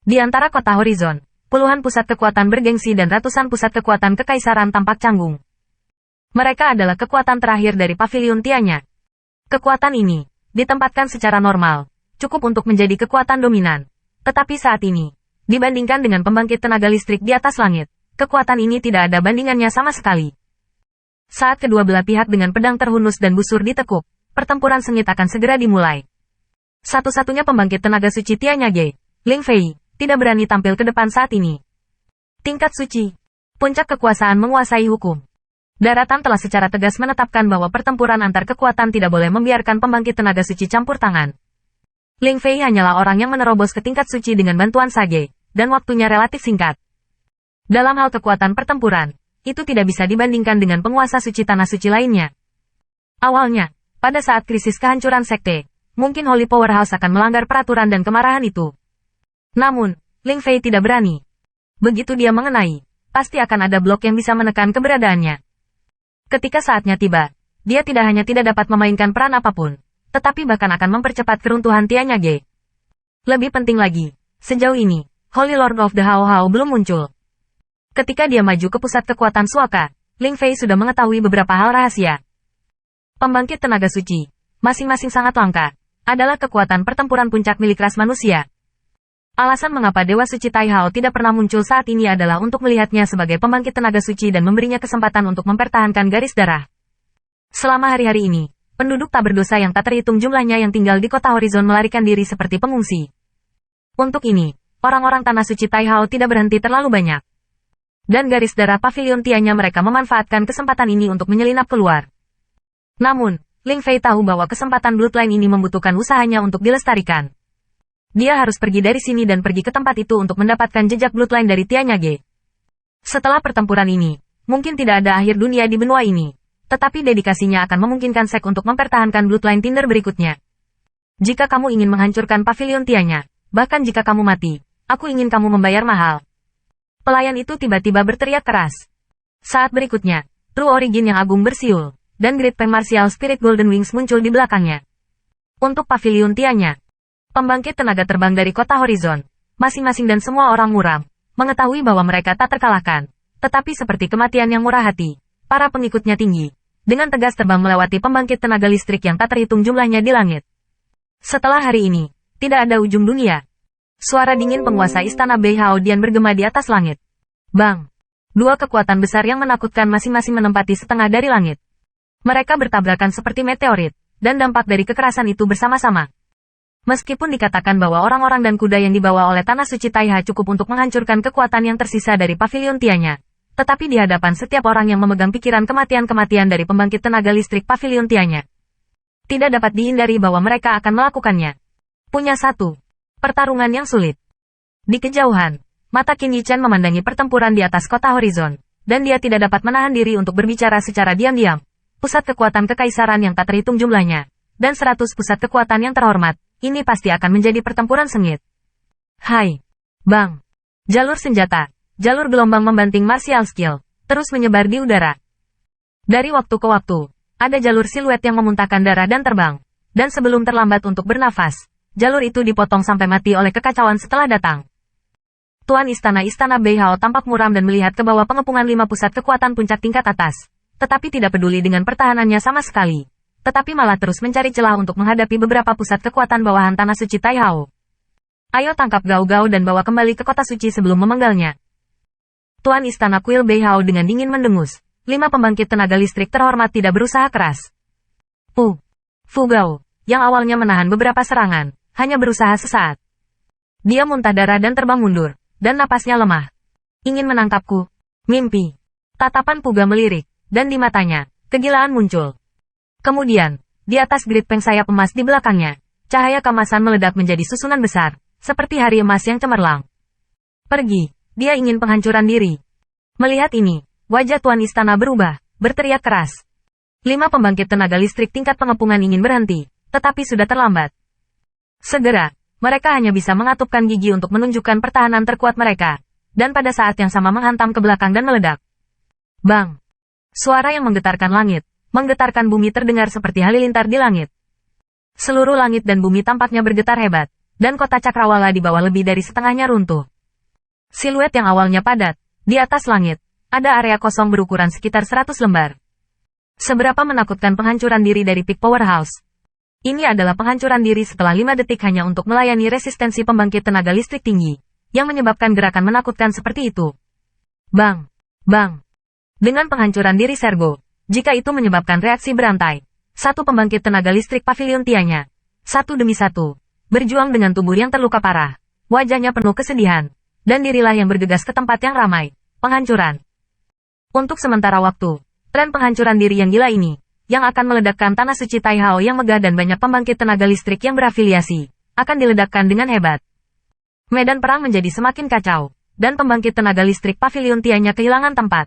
Di antara kota Horizon, puluhan pusat kekuatan bergengsi dan ratusan pusat kekuatan kekaisaran tampak canggung. Mereka adalah kekuatan terakhir dari pavilion Tianya. Kekuatan ini ditempatkan secara normal, cukup untuk menjadi kekuatan dominan. Tetapi saat ini, dibandingkan dengan pembangkit tenaga listrik di atas langit, kekuatan ini tidak ada bandingannya sama sekali. Saat kedua belah pihak dengan pedang terhunus dan busur ditekuk, pertempuran sengit akan segera dimulai. Satu-satunya pembangkit tenaga suci Tianya Ge, Ling Fei, tidak berani tampil ke depan saat ini. Tingkat suci. Puncak kekuasaan menguasai hukum. Daratan telah secara tegas menetapkan bahwa pertempuran antar kekuatan tidak boleh membiarkan pembangkit tenaga suci campur tangan. Ling Fei hanyalah orang yang menerobos ke tingkat suci dengan bantuan Sage, dan waktunya relatif singkat. Dalam hal kekuatan pertempuran, itu tidak bisa dibandingkan dengan penguasa suci tanah suci lainnya. Awalnya, pada saat krisis kehancuran sekte, mungkin Holy Powerhouse akan melanggar peraturan dan kemarahan itu. Namun, Ling Fei tidak berani. Begitu dia mengenai, pasti akan ada blok yang bisa menekan keberadaannya. Ketika saatnya tiba, dia tidak hanya tidak dapat memainkan peran apapun, tetapi bahkan akan mempercepat keruntuhan Tianya Ge. Lebih penting lagi, sejauh ini, Holy Lord of the Hao Hao belum muncul. Ketika dia maju ke pusat kekuatan Suaka, Ling Fei sudah mengetahui beberapa hal rahasia. Pembangkit tenaga suci, masing-masing sangat langka, adalah kekuatan pertempuran puncak milik ras manusia. Alasan mengapa Dewa Suci Tai Hao tidak pernah muncul saat ini adalah untuk melihatnya sebagai pembangkit tenaga suci dan memberinya kesempatan untuk mempertahankan garis darah. Selama hari-hari ini, penduduk tak berdosa yang tak terhitung jumlahnya yang tinggal di kota Horizon melarikan diri seperti pengungsi. Untuk ini, orang-orang Tanah Suci Tai Hao tidak berhenti terlalu banyak. Dan garis darah pavilion Tianya mereka memanfaatkan kesempatan ini untuk menyelinap keluar. Namun, Ling Fei tahu bahwa kesempatan Bloodline ini membutuhkan usahanya untuk dilestarikan. Dia harus pergi dari sini dan pergi ke tempat itu untuk mendapatkan jejak Bloodline dari Tianya Ge. Setelah pertempuran ini, mungkin tidak ada akhir dunia di benua ini, tetapi dedikasinya akan memungkinkan Sek untuk mempertahankan Bloodline Tinder berikutnya. Jika kamu ingin menghancurkan pavilion Tianya, bahkan jika kamu mati, aku ingin kamu membayar mahal. Pelayan itu tiba-tiba berteriak keras. Saat berikutnya, True Origin yang agung bersiul, dan Great Pen Martial Spirit Golden Wings muncul di belakangnya. Untuk pavilion Tianya, pembangkit tenaga terbang dari kota Horizon, masing-masing dan semua orang muram, mengetahui bahwa mereka tak terkalahkan, tetapi seperti kematian yang murah hati, para pengikutnya tinggi, dengan tegas terbang melewati pembangkit tenaga listrik yang tak terhitung jumlahnya di langit. Setelah hari ini, tidak ada ujung dunia. Suara dingin penguasa istana Bei Hao Dian bergema di atas langit. Bang! Dua kekuatan besar yang menakutkan masing-masing menempati setengah dari langit. Mereka bertabrakan seperti meteorit, dan dampak dari kekerasan itu bersama-sama. Meskipun dikatakan bahwa orang-orang dan kuda yang dibawa oleh Tanah Suci Taiha cukup untuk menghancurkan kekuatan yang tersisa dari pavilion Tianya, tetapi di hadapan setiap orang yang memegang pikiran kematian-kematian dari pembangkit tenaga listrik pavilion Tianya, tidak dapat dihindari bahwa mereka akan melakukannya. Punya satu pertarungan yang sulit. Di kejauhan, mata Qin Yichan memandangi pertempuran di atas kota Horizon, dan dia tidak dapat menahan diri untuk berbicara secara diam-diam. Pusat kekuatan kekaisaran yang tak terhitung jumlahnya, dan 100 pusat kekuatan yang terhormat, ini pasti akan menjadi pertempuran sengit. Hai, Bang! Jalur senjata, jalur gelombang membanting martial skill, terus menyebar di udara. Dari waktu ke waktu, ada jalur siluet yang memuntahkan darah dan terbang, dan sebelum terlambat untuk bernafas, jalur itu dipotong sampai mati oleh kekacauan setelah datang. Tuan Istana Bei Hao tampak muram dan melihat ke bawah pengepungan 5 pusat kekuatan puncak tingkat atas, tetapi tidak peduli dengan pertahanannya sama sekali, tetapi malah terus mencari celah untuk menghadapi beberapa pusat kekuatan bawahan Tanah Suci Tai Hao. Ayo tangkap Gao Gao dan bawa kembali ke kota suci sebelum memenggalnya. Tuan Istana Kuil Bei Hao dengan dingin mendengus, 5 pembangkit tenaga listrik terhormat tidak berusaha keras. Fu Gao, yang awalnya menahan beberapa serangan, hanya berusaha sesaat. Dia muntah darah dan terbang mundur, dan napasnya lemah. Ingin menangkapku? Mimpi. Tatapan Puga melirik, dan di matanya, kegilaan muncul. Kemudian, di atas grid peng sayap emas di belakangnya, cahaya kemasan meledak menjadi susunan besar, seperti hari emas yang cemerlang. Pergi, dia ingin penghancuran diri. Melihat ini, wajah Tuan Istana berubah, berteriak keras. 5 pembangkit tenaga listrik tingkat pengepungan ingin berhenti, tetapi sudah terlambat. Segera, mereka hanya bisa mengatupkan gigi untuk menunjukkan pertahanan terkuat mereka, dan pada saat yang sama menghantam ke belakang dan meledak. Bang! Suara yang menggetarkan langit, menggetarkan bumi terdengar seperti halilintar di langit. Seluruh langit dan bumi tampaknya bergetar hebat, dan kota cakrawala di bawah lebih dari setengahnya runtuh. Siluet yang awalnya padat, di atas langit, ada area kosong berukuran sekitar 100 lembar. Seberapa menakutkan penghancuran diri dari Peak Powerhouse. Ini adalah penghancuran diri setelah 5 detik hanya untuk melayani resistensi pembangkit tenaga listrik tinggi, yang menyebabkan gerakan menakutkan seperti itu. Bang! Bang! Dengan penghancuran diri Sergo, jika itu menyebabkan reaksi berantai, satu pembangkit tenaga listrik Pavilion Tianya, satu demi satu, berjuang dengan tubuh yang terluka parah, wajahnya penuh kesedihan, dan dirilah yang bergegas ke tempat yang ramai, penghancuran. Untuk sementara waktu, tren penghancuran diri yang gila ini, yang akan meledakkan tanah suci Taihao yang megah dan banyak pembangkit tenaga listrik yang berafiliasi, akan diledakkan dengan hebat. Medan perang menjadi semakin kacau, dan pembangkit tenaga listrik Pavilion Tianya kehilangan tempat.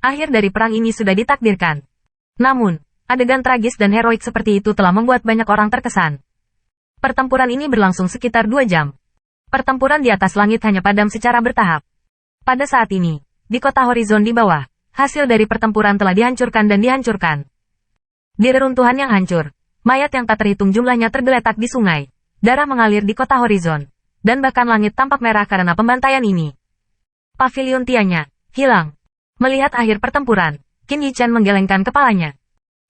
Akhir dari perang ini sudah ditakdirkan. Namun, adegan tragis dan heroik seperti itu telah membuat banyak orang terkesan. Pertempuran ini berlangsung sekitar 2 jam. Pertempuran di atas langit hanya padam secara bertahap. Pada saat ini, di kota horizon di bawah, hasil dari pertempuran telah dihancurkan dan dihancurkan. Di reruntuhan yang hancur, mayat yang tak terhitung jumlahnya tergeletak di sungai, darah mengalir di kota horizon, dan bahkan langit tampak merah karena pembantaian ini. Pavilion Tianya hilang. Melihat akhir pertempuran, Qin Yichan menggelengkan kepalanya.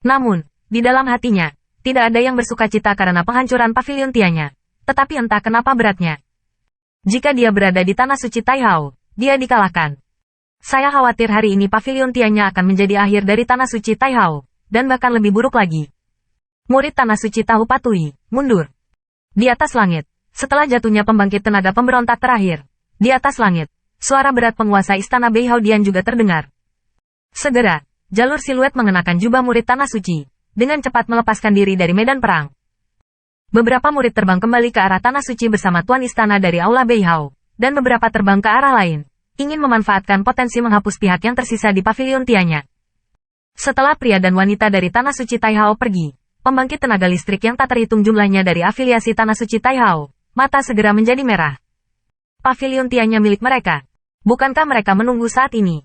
Namun, di dalam hatinya, tidak ada yang bersukacita karena penghancuran Pavilion Tianya, tetapi entah kenapa beratnya. Jika dia berada di tanah suci Taihao, dia dikalahkan. Saya khawatir hari ini Pavilion Tianya akan menjadi akhir dari tanah suci Taihao, dan bahkan lebih buruk lagi. Murid tanah suci Tahu Patui, mundur. Di atas langit, setelah jatuhnya pembangkit tenaga pemberontak terakhir, di atas langit, suara berat penguasa istana Beihaudian juga terdengar. Segera, jalur siluet mengenakan jubah murid tanah suci, dengan cepat melepaskan diri dari medan perang. Beberapa murid terbang kembali ke arah tanah suci bersama tuan istana dari Aula Beihao, dan beberapa terbang ke arah lain, ingin memanfaatkan potensi menghapus pihak yang tersisa di Pavilion Tianya. Setelah pria dan wanita dari tanah suci Taihao pergi, pembangkit tenaga listrik yang tak terhitung jumlahnya dari afiliasi tanah suci Taihao, mata segera menjadi merah. Pavilion Tianya milik mereka. Bukankah mereka menunggu saat ini?